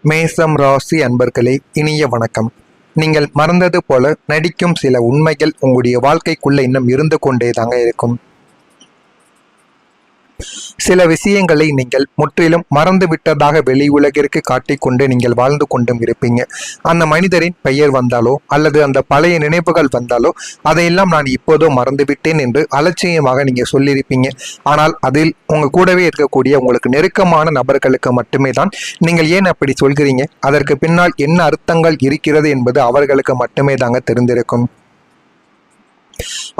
மேசம் ராசி அன்பர்களே, இனிய வணக்கம். நீங்கள் மறந்தது போல நடிக்கும் சில உண்மைகள் உங்களுடைய வாழ்க்கைக்குள்ள இன்னும் இருந்து கொண்டே தாங்க இருக்கும். சில விஷயங்களை நீங்கள் முற்றிலும் மறந்து விட்டதாக வெளி உலகிற்கு காட்டிக்கொண்டு நீங்கள் வாழ்ந்து கொண்டும் இருப்பீங்க. அந்த மனிதரின் பெயர் வந்தாலோ அல்லது அந்த பழைய நினைவுகள் வந்தாலோ அதையெல்லாம் நான் இப்போதோ மறந்து விட்டேன் என்று அலட்சியமாக நீங்க சொல்லியிருப்பீங்க. ஆனால் அதில் உங்க கூடவே இருக்கக்கூடிய உங்களுக்கு நெருக்கமான நபர்களுக்கு மட்டுமே தான் நீங்கள் ஏன் அப்படி சொல்கிறீங்க, அதற்கு பின்னால் என்ன அர்த்தங்கள் இருக்கிறது என்பது அவர்களுக்கு மட்டுமே தாங்க தெரிந்திருக்கும்.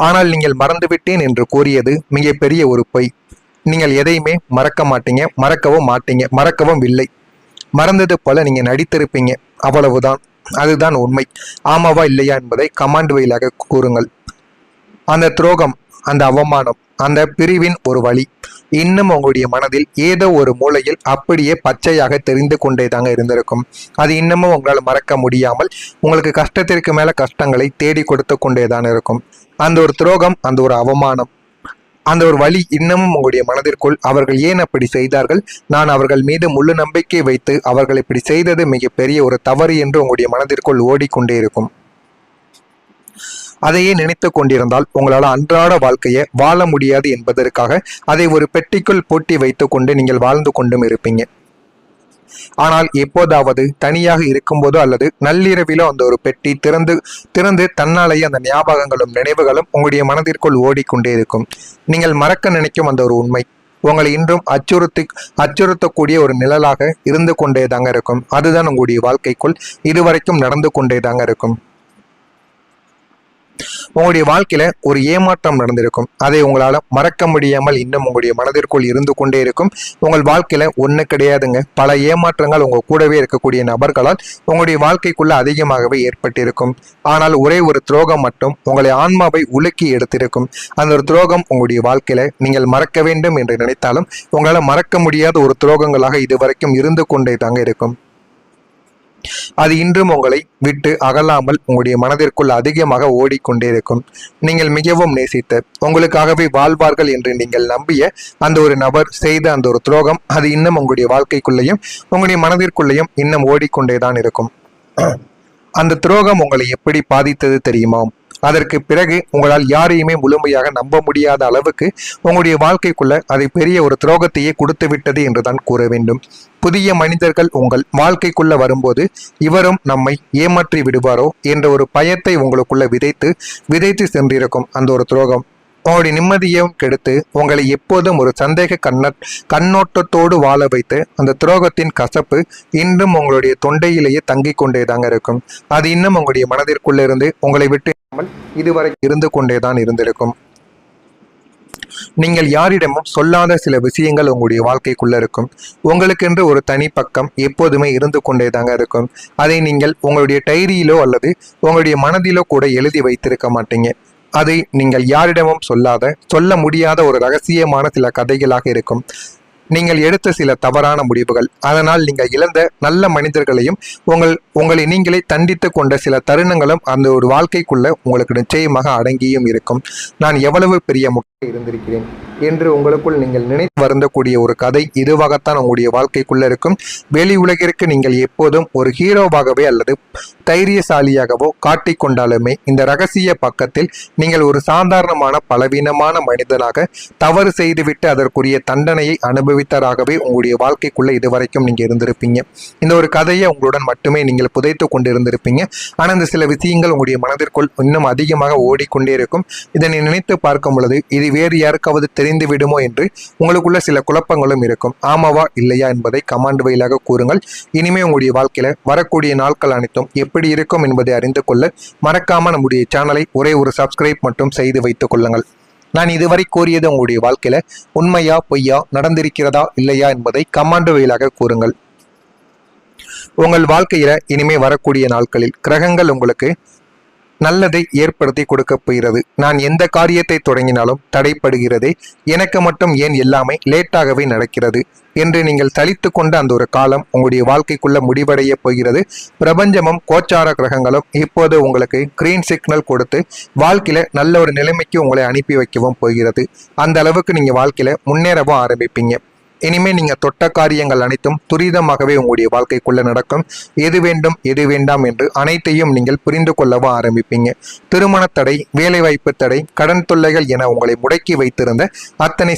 ஆனால் நீங்கள் மறந்துவிட்டேன் என்று கூறியது மிகப்பெரிய ஒரு பொய். நீங்கள் எதையுமே மறக்க மாட்டீங்க, மறக்கவும் இல்லை. மறந்தது போல நீங்க நடித்திருப்பீங்க, அவ்வளவுதான். அதுதான் உண்மை. ஆமாவா இல்லையா என்பதை கமாண்ட் வழியாக கூறுங்கள். அந்த துரோகம், அந்த அவமானம், அந்த பிரிவின் ஒரு வழி இன்னும் உங்களுடைய மனதில் ஏதோ ஒரு மூலையில் அப்படியே பச்சையாக தெரிந்து கொண்டே தாங்க இருந்திருக்கும். அது இன்னமும் உங்களால் மறக்க முடியாமல் உங்களுக்கு கஷ்டத்திற்கு மேல கஷ்டங்களை தேடி கொடுத்து கொண்டே தான் இருக்கும். அந்த ஒரு துரோகம், அந்த ஒரு அவமானம், அந்த ஒரு வழி இன்னமும் உங்களுடைய மனதிற்குள் அவர்கள் ஏன் அப்படி செய்தார்கள், நான் அவர்கள் மீது முழு நம்பிக்கை வைத்து அவர்கள் இப்படி செய்தது மிகப்பெரிய ஒரு தவறு என்று உங்களுடைய மனதிற்குள் ஓடிக்கொண்டே இருக்கும். அதையே நினைத்து கொண்டிருந்தால் உங்களால் அன்றாட வாழ்க்கையை வாழ முடியாது என்பதற்காக அதை ஒரு பெட்டிக்குள் பூட்டி வைத்துக் கொண்டு நீங்கள் வாழ்ந்து கொண்டும் இருப்பீங்க. ஆனால் எப்போதாவது தனியாக இருக்கும்போதோ அல்லது நள்ளிரவிலோ அந்த ஒரு பெட்டி திறந்து தன்னாலேயே அந்த ஞாபகங்களும் நினைவுகளும் உங்களுடைய மனதிற்குள் ஓடிக்கொண்டே இருக்கும். நீங்கள் மறக்க நினைக்கும் அந்த ஒரு உண்மை உங்களை இன்றும் அச்சுறுத்தக்கூடிய ஒரு நிழலாக இருந்து கொண்டே தாங்க இருக்கும். அதுதான் உங்களுடைய வாழ்க்கைக்குள் இதுவரைக்கும் நடந்து கொண்டே தாங்க இருக்கும். உங்களுடைய வாழ்க்கையில ஒரு ஏமாற்றம் நடந்திருக்கும். அதை உங்களால மறக்க முடியாமல் இன்னும் உங்களுடைய மனதிற்குள் இருந்து கொண்டே இருக்கும். உங்கள் வாழ்க்கையில ஒண்ணு கிடையாதுங்க, பல ஏமாற்றங்கள் உங்க கூடவே இருக்கக்கூடிய நபர்களால் உங்களுடைய வாழ்க்கைக்குள்ள அதிகமாகவே ஏற்பட்டிருக்கும். ஆனால் ஒரே ஒரு துரோகம் மட்டும் உங்களை ஆன்மாவை உலுக்கி எடுத்திருக்கும். அந்த ஒரு துரோகம் உங்களுடைய வாழ்க்கையில நீங்கள் மறக்க வேண்டும் என்று நினைத்தாலும் உங்களால மறக்க முடியாத ஒரு துரோகங்களாக இதுவரைக்கும் இருந்து கொண்டே தாங்க இருக்கும். அது இன்றும் உங்களை விட்டு அகலாமல் உங்களுடைய மனதிற்குள் அதிகமாக ஓடிக்கொண்டே இருக்கும். நீங்கள் மிகவும் நேசித்த, உங்களுக்காகவே வாழ்வார்கள் என்று நீங்கள் நம்பிய அந்த ஒரு நபர் செய்த அந்த ஒரு துரோகம் அது இன்னும் உங்களுடைய வாழ்க்கைக்குள்ளேயும் உங்களுடைய மனதிற்குள்ளேயும் இன்னும் ஓடிக்கொண்டேதான் இருக்கும். அந்த துரோகம் உங்களை எப்படி பாதித்தது தெரியுமா? அதற்கு பிறகு உங்களால் யாரையுமே முழுமையாக நம்ப முடியாத அளவுக்கு உங்களுடைய வாழ்க்கைக்குள்ள அதை பெரிய ஒரு துரோகத்தையே கொடுத்து விட்டது என்றுதான் கூற வேண்டும். புதிய மனிதர்கள் உங்கள் வாழ்க்கைக்குள்ள வரும்போது இவரும் நம்மை ஏமாற்றி விடுவாரோ என்ற ஒரு பயத்தை உங்களுக்குள்ள விதைத்து சென்றிருக்கும் அந்த ஒரு துரோகம் உங்களுடைய நிம்மதியையும் கெடுத்து உங்களை எப்போதும் ஒரு சந்தேக கண்ணோட்டத்தோடு வாழ வைத்து அந்த துரோகத்தின் கசப்பு இன்றும் உங்களுடைய தொண்டையிலேயே தங்கிக் கொண்டேதாங்க இருக்கும். அது இன்னும் உங்களுடைய மனதிற்குள்ளிருந்து உங்களை விட்டு இதுவரை இருந்து கொண்டேதான் இருந்திருக்கும். நீங்கள் யாரிடமும் சொல்லாத சில விஷயங்கள் உங்களுடைய வாழ்க்கைக்குள்ள இருக்கும். உங்களுக்கென்று ஒரு தனி பக்கம் எப்போதுமே இருந்து கொண்டேதாங்க இருக்கும். அதை நீங்கள் உங்களுடைய டைரியிலோ அல்லது உங்களுடைய மனதிலோ கூட எழுதி வைத்திருக்க மாட்டீங்க. அதை நீங்கள் யாரிடமும் சொல்ல முடியாத ஒரு ரகசியமான சில கதைகளாக இருக்கும். நீங்கள் எடுத்த சில தவறான முடிவுகள், அதனால் நீங்கள் இழந்த நல்ல மனிதர்களையும் உங்களை நீங்களே தண்டித்து கொண்ட சில தருணங்களும் அந்த ஒரு வாழ்க்கைக்குள்ள உங்களுக்கு நிச்சயமாக அடங்கியும் இருக்கும். நான் எவ்வளவு பெரிய முட்டை இருந்திருக்கிறேன் என்று உங்களுக்குள் நீங்கள் நினைத்து வருந்தக்கூடிய ஒரு கதை இதுவாகத்தான் உங்களுடைய வாழ்க்கைக்குள்ள இருக்கும். வெளி உலகிற்கு நீங்கள் எப்போதும் ஒரு ஹீரோவாகவே அல்லது தைரியசாலியாகவோ காட்டிக்கொண்டாலுமே இந்த ரகசிய பக்கத்தில் நீங்கள் ஒரு சாதாரணமான பலவீனமான மனிதனாக தவறு செய்துவிட்டு அதற்குரிய தண்டனையை அனுபவித்தராகவே உங்களுடைய வாழ்க்கைக்குள்ள இதுவரைக்கும் நீங்க இருந்திருப்பீங்க. இந்த ஒரு கதையை உங்களுடன் மட்டுமே நீங்கள் புதைத்து கொண்டு இருந்திருப்பீங்க. ஆனால் இந்த சில விஷயங்கள் உங்களுடைய மனதிற்குள் இன்னும் அதிகமாக ஓடிக்கொண்டே இருக்கும். இதனை நினைத்து பார்க்கும் பொழுது இது வேறு யாருக்காவது தெரிந்து விடுமோ என்று உங்களுக்குள்ள சில குழப்பங்களும் இருக்கும். ஆமாவா இல்லையா என்பதை கமாண்ட் வழியாக கூறுங்கள். இனிமே உங்களுடைய வாழ்க்கையில வரக்கூடிய நாட்கள் அனைத்தும் எப்படி இருக்கும் என்பதை அறிந்து கொள்ள மறக்காம நம்முடைய சேனலை ஒரே ஒரு சப்ஸ்கிரைப் மட்டும் செய்து வைத்துக் கொள்ளுங்கள். நான் இதுவரை கூறியது உங்களுடைய வாழ்க்கையில உண்மையா பொய்யா, நடந்திருக்கிறதா இல்லையா என்பதை கமாண்ட் வழியாக கூறுங்கள். உங்கள் வாழ்க்கையில இனிமே வரக்கூடிய நாட்களில் கிரகங்கள் உங்களுக்கு நல்லதை ஏற்படுத்தி கொடுக்க போகிறது. நான் எந்த காரியத்தை தொடங்கினாலும் தடைப்படுகிறது, எனக்கு மட்டும் ஏன் எல்லாமே லேட்டாகவே நடக்கிறது என்று நீங்கள் சலித்து கொண்ட அந்த ஒரு காலம் உங்களுடைய வாழ்க்கைக்குள்ள முடிவடைய போகிறது. பிரபஞ்சமும் கோச்சார கிரகங்களும் இப்போது உங்களுக்கு கிரீன் சிக்னல் கொடுத்து வாழ்க்கையில நல்ல ஒரு நிலைமைக்கு உங்களை அனுப்பி வைக்கவும் போகிறது. அந்த அளவுக்கு நீங்க வாழ்க்கையில முன்னேறவும் ஆரம்பிப்பீங்க. இனிமே நீங்க தொட்ட காரியங்கள் அனைத்தும் துரிதமாகவே உங்களுடைய வாழ்க்கைக்குள்ள நடக்கும். எது வேண்டும் எது வேண்டாம் என்று அனைத்தையும் நீங்கள் புரிந்து கொள்ளவும் ஆரம்பிப்பீங்க. திருமண தடை, வேலைவாய்ப்பு தடை, கடன் தொல்லைகள் என உங்களை முடக்கி வைத்திருந்த அத்தனை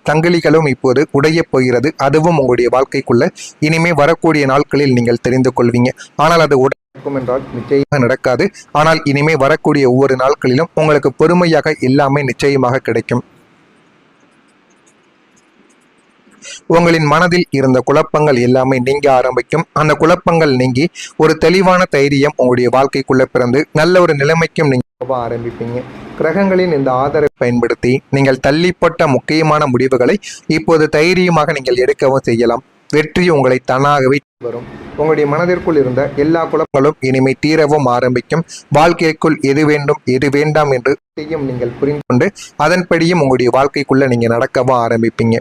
சங்கிலிகளும் இப்போது உடைய போகிறது. அதுவும் உங்களுடைய வாழ்க்கைக்குள்ள இனிமே வரக்கூடிய நாட்களில் நீங்கள் தெரிந்து கொள்வீங்க. ஆனால் அது என்றால் நிச்சயமாக நடக்காது. ஆனால் இனிமே வரக்கூடிய ஒவ்வொரு நாட்களிலும் உங்களுக்கு பொறுமையாக எல்லாமே நிச்சயமாக கிடைக்கும். உங்களின் மனதில் இருந்த குழப்பங்கள் எல்லாமே நீங்க ஆரம்பிக்கும். அந்த குழப்பங்கள் நீங்கி ஒரு தெளிவான தைரியம் உங்களுடைய வாழ்க்கைக்குள்ள பிறந்து நல்ல ஒரு நிலைமைக்கும் நீங்க ஆரம்பிப்பீங்க. கிரகங்களின் இந்த ஆதரவை பயன்படுத்தி நீங்கள் தள்ளிப்பட்ட முக்கியமான முடிவுகளை இப்போது தைரியமாக நீங்கள் எடுக்கவும் செய்யலாம். வெற்றி உங்களை தானாகவே வரும். உங்களுடைய மனதிற்குள் இருந்த எல்லா குழப்பங்களும் இனிமை தீரவும் ஆரம்பிக்கும். வாழ்க்கைக்குள் எது வேண்டும் எது வேண்டாம் என்று நீங்கள் புரிந்து கொண்டு அதன்படியும் உங்களுடைய வாழ்க்கைக்குள்ள நீங்க நடக்கவும் ஆரம்பிப்பீங்க.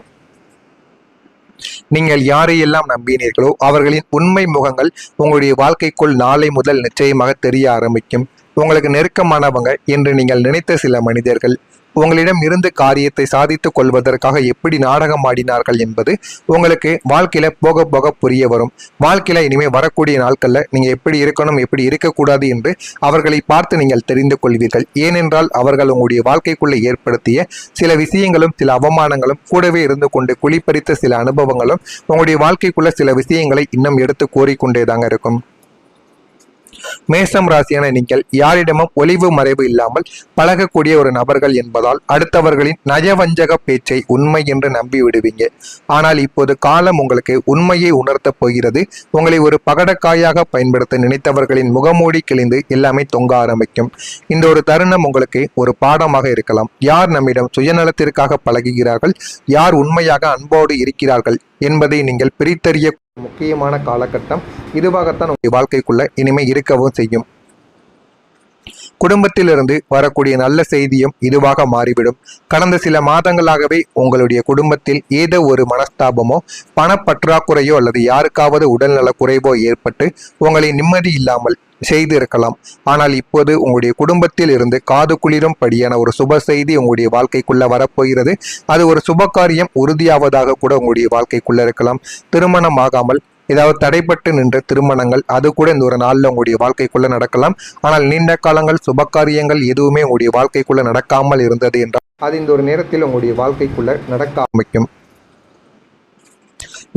நீங்கள் யாரையெல்லாம் நம்பினீர்களோ அவர்களின் உண்மை முகங்கள் உங்களுடைய வாழ்க்கைக்குள் நாளை முதல் நிச்சயமாக தெரிய ஆரம்பிக்கும். உங்களுக்கு நெருக்கமானவங்க என்று நீங்கள் நினைத்த சில மனிதர்கள் உங்களிடம் இருந்து காரியத்தை சாதித்துக் கொள்வதற்காக எப்படி நாடகம் ஆடினார்கள் என்பது உங்களுக்கு வாழ்க்கையில போக போக புரிய வரும். வாழ்க்கையில இனிமே வரக்கூடிய நாட்கள்ல நீங்க எப்படி இருக்கணும் எப்படி இருக்கக்கூடாது என்று அவர்களை பார்த்து நீங்கள் தெரிந்து கொள்வீர்கள். ஏனென்றால் அவர்கள் உங்களுடைய வாழ்க்கைக்குள்ள ஏற்படுத்திய சில விஷயங்களும் சில அவமானங்களும் கூடவே இருந்து கொண்டு குளிப்பறித்த சில அனுபவங்களும் உங்களுடைய வாழ்க்கைக்குள்ள சில விஷயங்களை இன்னும் எடுத்து கோரிக்கொண்டேதாங்க இருக்கும். மேசம் ராசியான நீங்கள் யாரிடமும் ஒளிவு மறைவு இல்லாமல் பழகக்கூடிய ஒரு நபர்கள் என்பதால் அடுத்தவர்களின் நயவஞ்சக பேச்சை உண்மை என்று நம்பி விடுவீங்க. ஆனால் இப்போது காலம் உங்களுக்கு உண்மையை உணர்த்த போகிறது. உங்களை ஒரு பகடக்காயாக பயன்படுத்த நினைத்தவர்களின் முகமூடி கிழிந்து எல்லாமே தொங்க ஆரம்பிக்கும். இந்த ஒரு தருணம் உங்களுக்கு ஒரு பாடமாக இருக்கலாம். யார் நம்மிடம் சுயநலத்திற்காக பழகுகிறார்கள், யார் உண்மையாக அன்போடு இருக்கிறார்கள் என்பதை நீங்கள் பிரித்தறிய முக்கியமான காலகட்டம் இதுவாகத்தான் உங்கள் வாழ்க்கைக்குள்ள இனிமே இருக்கவும் செய்யும். குடும்பத்திலிருந்து வரக்கூடிய நல்ல செய்தியும் இதுவாக மாறிவிடும். கடந்த சில மாதங்களாகவே உங்களுடைய குடும்பத்தில் ஏதோ ஒரு மனஸ்தாபமோ பணப்பற்றாக்குறையோ அல்லது யாருக்காவது உடல்நல குறைவோ ஏற்பட்டு உங்களை நிம்மதி இல்லாமல் செய்து இருக்கலாம். ஆனால் இப்போது உங்களுடைய குடும்பத்தில் இருந்து காது குளிரும் படியான ஒரு சுப செய்தி உங்களுடைய வாழ்க்கைக்குள்ள வரப்போகிறது. அது ஒரு சுபகாரியம் உறுதியாவதாக கூட உங்களுடைய வாழ்க்கைக்குள்ள இருக்கலாம். திருமணம் ஆகாமல் ஏதாவது தடைப்பட்டு நின்ற திருமணங்கள் அது கூட இந்த ஒரு நாளில் உங்களுடைய வாழ்க்கைக்குள்ள நடக்கலாம். ஆனால் நீண்ட காலங்கள் சுபகாரியங்கள் எதுவுமே உங்களுடைய வாழ்க்கைக்குள்ள நடக்காமல் இருந்தது என்றால் அது இந்த ஒரு நேரத்தில் உங்களுடைய வாழ்க்கைக்குள்ள நடக்க ஆரம்பிக்கும்.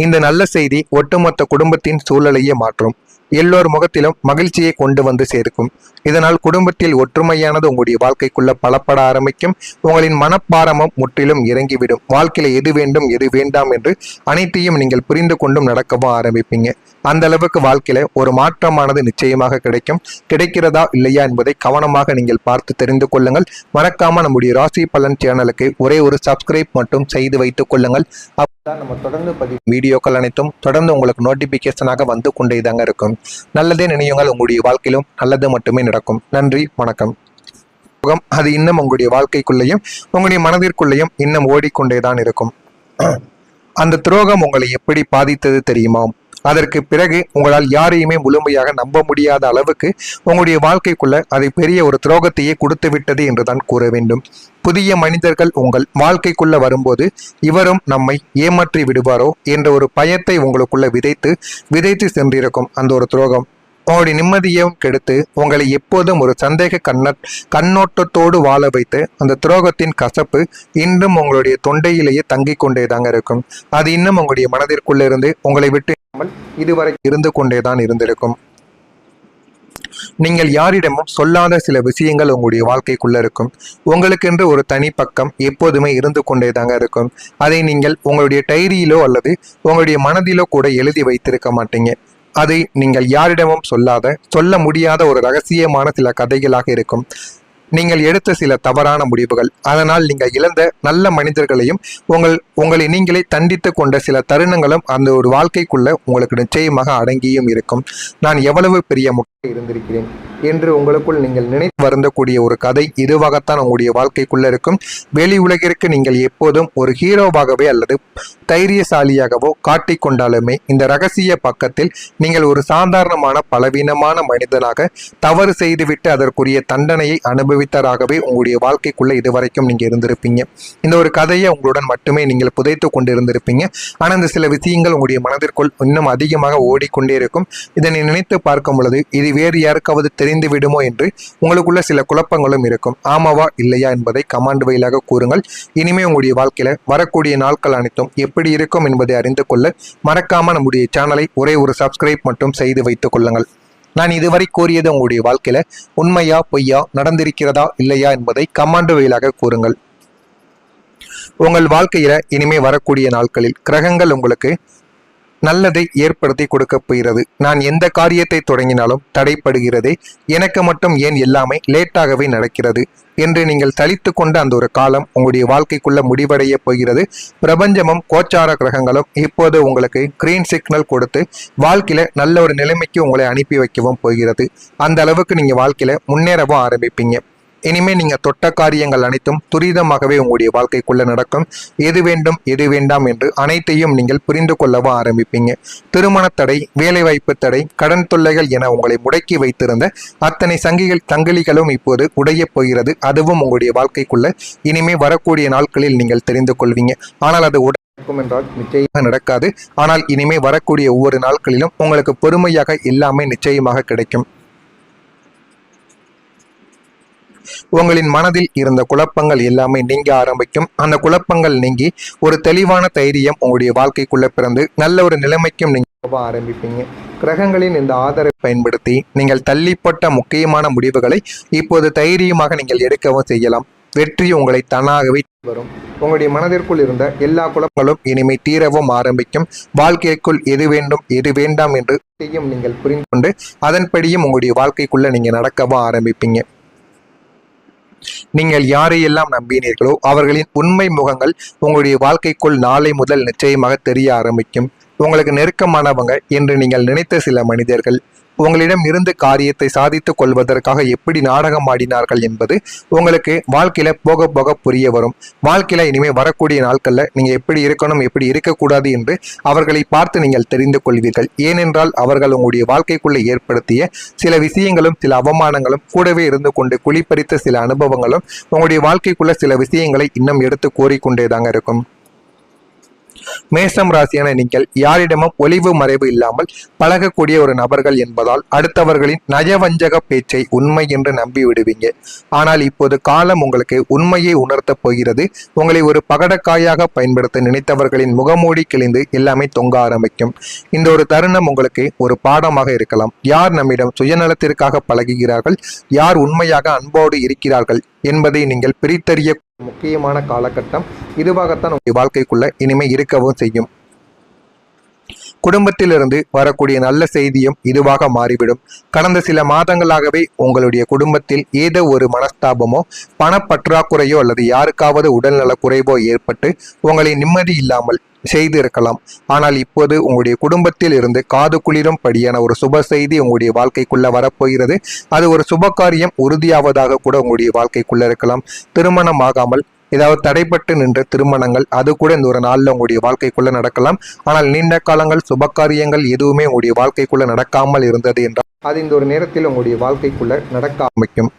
இந்த நல்ல செய்தி ஒட்டுமொத்த குடும்பத்தின் சூழலையே மாற்றும். எல்லோர் முகத்திலும் மகிழ்ச்சியை கொண்டு வந்து சேர்க்கும். இதனால் குடும்பத்தில் ஒற்றுமையானது உங்களுடைய வாழ்க்கைக்குள்ள பலப்பட ஆரம்பிக்கும். உங்களின் மனப்பாரமும் முற்றிலும் இறங்கிவிடும். வாழ்க்கையில எது வேண்டும் எது வேண்டாம் என்று அனைத்தையும் நீங்கள் புரிந்து கொண்டும் நடக்கவும் ஆரம்பிப்பீங்க. அந்த அளவுக்கு வாழ்க்கையில ஒரு மாற்றமானது நிச்சயமாக கிடைக்கும். கிடைக்கிறதா இல்லையா என்பதை கவனமாக நீங்கள் பார்த்து தெரிந்து கொள்ளுங்கள். மறக்காம நம்முடைய ராசி பலன் சேனலுக்கு ஒரே ஒரு சப்ஸ்கிரைப் மட்டும் செய்து வைத்துக் கொள்ளுங்கள். அப்பதான் நம்ம தொடர்ந்து வீடியோக்கள் அனைத்தும் தொடர்ந்து உங்களுக்கு நோட்டிபிகேஷனாக வந்து கொண்டேதாங்க இருக்கும். நல்லதே நினையுங்கள். உங்களுடைய வாழ்க்கையிலும் நல்லது மட்டுமே நடக்கும். நன்றி, வணக்கம். அது இன்னும் உங்களுடைய வாழ்க்கைக்குள்ளேயும் உங்களுடைய மனதிற்குள்ளேயும் இன்னும் ஓடிக்கொண்டேதான் இருக்கும். அந்த துரோகம் உங்களை எப்படி பாதித்தது தெரியுமா? அதற்கு பிறகு உங்களால் யாரையுமே முழுமையாக நம்ப முடியாத அளவுக்கு உங்களுடைய வாழ்க்கைக்குள்ள அதை பெரிய ஒரு துரோகத்தையே கொடுத்து விட்டது என்றுதான் கூற வேண்டும். புதிய மனிதர்கள் உங்கள் வாழ்க்கைக்குள்ள வரும்போது இவரும் நம்மை ஏமாற்றி விடுவாரோ என்ற ஒரு பயத்தை உங்களுக்குள்ள விதைத்து சென்றிருக்கும் அந்த ஒரு துரோகம் உங்களுடைய நிம்மதியையும் கெடுத்து உங்களை எப்போதும் ஒரு சந்தேக கண்ணோட்டத்தோடு வாழ வைத்து அந்த துரோகத்தின் கசப்பு இன்றும் உங்களுடைய தொண்டையிலேயே தங்கிக் கொண்டேதாங்க இருக்கும். அது இன்னும் உங்களுடைய மனதிற்குள்ள இருந்து உங்களை விட்டு இதுவரை இருந்து கொண்டேதான் இருந்திருக்கும். நீங்கள் யாரிடமும் சொல்லாத சில விஷயங்கள் உங்களுடைய வாழ்க்கைக்குள்ள இருக்கும். உங்களுக்கென்று ஒரு தனி பக்கம் எப்போதுமே இருந்து கொண்டேதாங்க இருக்கும். அதை நீங்கள் உங்களுடைய டைரியிலோ அல்லது உங்களுடைய மனதிலோ கூட எழுதி வைத்திருக்க மாட்டீங்க. அதை நீங்கள் யாரிடமும் சொல்ல முடியாத ஒரு ரகசியமான சில கதைகளாக இருக்கும். நீங்கள் எடுத்த சில தவறான முடிவுகள், அதனால் நீங்கள் இழந்த நல்ல மனிதர்களையும் உங்களை நீங்களே தண்டித்து கொண்ட சில தருணங்களும் அந்த ஒரு வாழ்க்கைக்குள்ள உங்களுக்கு நிச்சயமாக அடங்கியும் இருக்கும். நான் எவ்வளவு பெரிய முட்டை இருந்திருக்கிறேன், என்று உங்களுக்குள் நீங்கள் நினைத்து வருந்தக்கூடிய ஒரு கதை இதுவாகத்தான் உங்களுடைய வாழ்க்கைக்குள்ள இருக்கும். வெளி உலகிற்கு நீங்கள் எப்போதும் ஒரு ஹீரோவாகவே அல்லது தைரியசாலியாகவோ காட்டிக்கொண்டாலுமே இந்த ரகசிய பக்கத்தில் நீங்கள் ஒரு சாதாரணமான பலவீனமான மனிதனாக தவறு செய்துவிட்டு அதற்குரிய தண்டனையை அனுபவித்தராகவே உங்களுடைய வாழ்க்கைக்குள்ள இதுவரைக்கும் நீங்க இருந்திருப்பீங்க. இந்த ஒரு கதையை உங்களுடன் மட்டுமே நீங்கள் புதைத்து கொண்டு இருந்திருப்பீங்க. ஆனால் இந்த சில விஷயங்கள் உங்களுடைய மனதிற்குள் இன்னும் அதிகமாக ஓடிக்கொண்டே இருக்கும். இதனை நினைத்து பார்க்கும் பொழுது இது வேறு யாருக்காவது தெரிந்து விடுமோ என்று உங்களுக்குள்ள சில குழப்பங்களும் இருக்கும். ஆமாவா இல்லையா என்பதை கமெண்ட் வாயிலாக கூறுங்கள். இனிமே உங்களுடைய வாழ்க்கையில வரக்கூடிய நாட்கள் அனைத்தும் எப்படி இருக்கும் என்பதை அறிந்து கொள்ள மறக்காம நம்முடைய சேனலை ஒரே ஒரு சப்ஸ்கிரைப் மட்டும் செய்து வைத்துக் கொள்ளுங்கள். நான் இதுவரை கூறியது உங்களுடைய வாழ்க்கையில உண்மையா பொய்யா, நடந்திருக்கிறதா இல்லையா என்பதை கமெண்ட் வாயிலாக கூறுங்கள். உங்கள் வாழ்க்கையில இனிமே வரக்கூடிய நாட்களில் கிரகங்கள் உங்களுக்கு நல்லதை ஏற்படுத்தி கொடுக்க போகிறது. நான் எந்த காரியத்தை தொடங்கினாலும் தடைப்படுகிறது, எனக்கு மட்டும் ஏன் எல்லாமே லேட்டாகவே நடக்கிறது என்று நீங்கள் சலித்து கொண்ட அந்த ஒரு காலம் உங்களுடைய வாழ்க்கைக்குள்ள முடிவடைய போகிறது. பிரபஞ்சமும் கோச்சார கிரகங்களும் இப்போது உங்களுக்கு கிரீன் சிக்னல் கொடுத்து வாழ்க்கையில நல்ல ஒரு நிலைமைக்கு உங்களை அனுப்பி வைக்கவும் போகிறது. அந்த அளவுக்கு நீங்க வாழ்க்கையில முன்னேறவும் ஆரம்பிப்பீங்க. இனிமே நீங்க தொட்ட காரியங்கள் அனைத்தும் துரிதமாகவே உங்களுடைய வாழ்க்கைக்குள்ள நடக்கும். எது வேண்டும் எது வேண்டாம் என்று அனைத்தையும் நீங்கள் புரிந்து கொள்ளவும் ஆரம்பிப்பீங்க. திருமண தடை, வேலைவாய்ப்பு தடை, கடன் தொல்லைகள் என உங்களை முடக்கி வைத்திருந்த அத்தனை சங்கிலிகளும் இப்போது உடைய போகிறது. அதுவும் உங்களுடைய வாழ்க்கைக்குள்ள இனிமே வரக்கூடிய நாட்களில் நீங்கள் தெரிந்து கொள்வீங்க. ஆனால் அது என்றால் நிச்சயமாக நடக்காது. ஆனால் இனிமே வரக்கூடிய ஒவ்வொரு நாட்களிலும் உங்களுக்கு பொறுமையாக எல்லாமே நிச்சயமாக கிடைக்கும். உங்களின் மனதில் இருந்த குழப்பங்கள் எல்லாமே நீங்க ஆரம்பிக்கும். அந்த குழப்பங்கள் நீங்கி ஒரு தெளிவான தைரியம் உங்களுடைய வாழ்க்கைக்குள்ள பிறந்து நல்ல ஒரு நிலைமைக்கும் நீங்க ஆரம்பிப்பீங்க. கிரகங்களின் இந்த ஆதரவை பயன்படுத்தி நீங்கள் தள்ளிப்பட்ட முக்கியமான முடிவுகளை இப்போது தைரியமாக நீங்கள் எடுக்கவும் செய்யலாம். வெற்றி உங்களை தானாகவே வரும். உங்களுடைய மனதிற்குள் இருந்த எல்லா குழப்பங்களும் இனிமே தீரவும் ஆரம்பிக்கும். வாழ்க்கைக்குள் எது வேண்டும் எது வேண்டாம் என்று நீங்கள் புரிந்து கொண்டு அதன்படியும் உங்களுடைய வாழ்க்கைக்குள்ள நீங்க நடக்கவும் ஆரம்பிப்பீங்க. நீங்கள் யாரையெல்லாம் நம்பினீர்களோ அவர்களின் உண்மை முகங்கள் உங்களுடைய வாழ்க்கைக்குள் நாளை முதல் நிச்சயமாக தெரிய ஆரம்பிக்கும். உங்களுக்கு நெருக்கமானவங்க என்று நீங்கள் நினைத்த சில மனிதர்கள் உங்களிடம் இருந்து காரியத்தை சாதித்துக் கொள்வதற்காக எப்படி நாடகம் ஆடினார்கள் என்பது உங்களுக்கு வாழ்க்கையில போக போக புரிய வரும். வாழ்க்கையில இனிமே வரக்கூடிய நாட்கள்ல நீங்க எப்படி இருக்கணும் எப்படி இருக்கக்கூடாது என்று அவர்களை பார்த்து நீங்கள் தெரிந்து கொள்வீர்கள். ஏனென்றால் அவர்கள் உங்களுடைய வாழ்க்கைக்குள்ள ஏற்படுத்திய சில விஷயங்களும் சில அவமானங்களும் கூடவே இருந்து கொண்டு குளிப்பறித்த சில அனுபவங்களும் உங்களுடைய வாழ்க்கைக்குள்ள சில விஷயங்களை இன்னும் எடுத்து கோரிக்கொண்டேதாங்க இருக்கும். மேசம் ராசியான நீங்கள் யாரிடமும் ஒளிவு மறைவு இல்லாமல் பழகக்கூடிய ஒரு நபர்கள் என்பதால் அடுத்தவர்களின் நயவஞ்சக பேச்சை உண்மை என்று நம்பி விடுவீங்க. ஆனால் இப்போது காலம் உங்களுக்கு உண்மையை உணர்த்த போகிறது. உங்களை ஒரு பகடக்காயாக பயன்படுத்த நினைத்தவர்களின் முகமூடி கிழிந்து எல்லாமே தொங்க ஆரம்பிக்கும். இந்த ஒரு தருணம் உங்களுக்கு ஒரு பாடமாக இருக்கலாம். யார் நம்மிடம் சுயநலத்திற்காக பழகுகிறார்கள், யார் உண்மையாக அன்போடு இருக்கிறார்கள் என்பதை நீங்கள் பிரித்தறிய முக்கியமான காலகட்டம் இதுவாகத்தான் உங்கள் வாழ்க்கைக்குள்ள இனிமே இருக்கவும் செய்யும். குடும்பத்திலிருந்து வரக்கூடிய நல்ல செய்தியும் இதுவாக மாறிவிடும். கடந்த சில மாதங்களாகவே உங்களுடைய குடும்பத்தில் ஏதோ ஒரு மனஸ்தாபமோ பணப்பற்றாக்குறையோ அல்லது யாருக்காவது உடல்நல குறைவோ ஏற்பட்டு உங்களை நிம்மதி இல்லாமல் செய்து இருக்கலாம். ஆனால் இப்போது உங்களுடைய குடும்பத்தில் இருந்து காது குளிரும் படியான ஒரு சுப செய்தி உங்களுடைய வாழ்க்கைக்குள்ள வரப்போகிறது. அது ஒரு சுபகாரியம் உறுதியாவதாக கூட உங்களுடைய வாழ்க்கைக்குள்ள இருக்கலாம். திருமணம் ஆகாமல் ஏதாவது தடைப்பட்டு நின்ற திருமணங்கள் அது கூட இந்த ஒரு நாளில் உங்களுடைய வாழ்க்கைக்குள்ள நடக்கலாம். ஆனால் நீண்ட காலங்கள் சுபகாரியங்கள் எதுவுமே உங்களுடைய வாழ்க்கைக்குள்ள நடக்காமல் இருந்தது என்றால் அது இந்த ஒரு நேரத்தில் உங்களுடைய வாழ்க்கைக்குள்ள நடக்க ஆரம்பிக்கும்.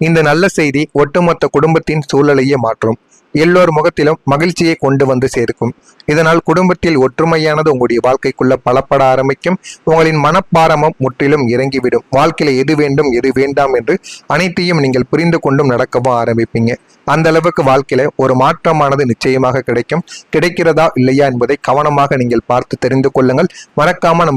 இந்த நல்ல செய்தி ஒட்டுமொத்த குடும்பத்தின் சூழலையே மாற்றும். எல்லோர் முகத்திலும் மகிழ்ச்சியை கொண்டு வந்து சேர்க்கும். இதனால் குடும்பத்தில் ஒற்றுமையானது உங்களுடைய வாழ்க்கைக்குள்ள பலப்பட ஆரம்பிக்கும். உங்களின் மனப்பாரமும் முற்றிலும் இறங்கிவிடும். வாழ்க்கையில எது வேண்டும் எது வேண்டாம் என்று அனைத்தையும் நீங்கள் புரிந்து கொண்டும் நடக்கவும் ஆரம்பிப்பீங்க. அந்த அளவுக்கு வாழ்க்கையில ஒரு மாற்றமானது நிச்சயமாக கிடைக்கும். கிடைக்கிறதா இல்லையா என்பதை கவனமாக நீங்கள் பார்த்து தெரிந்து கொள்ளுங்கள். மறக்காம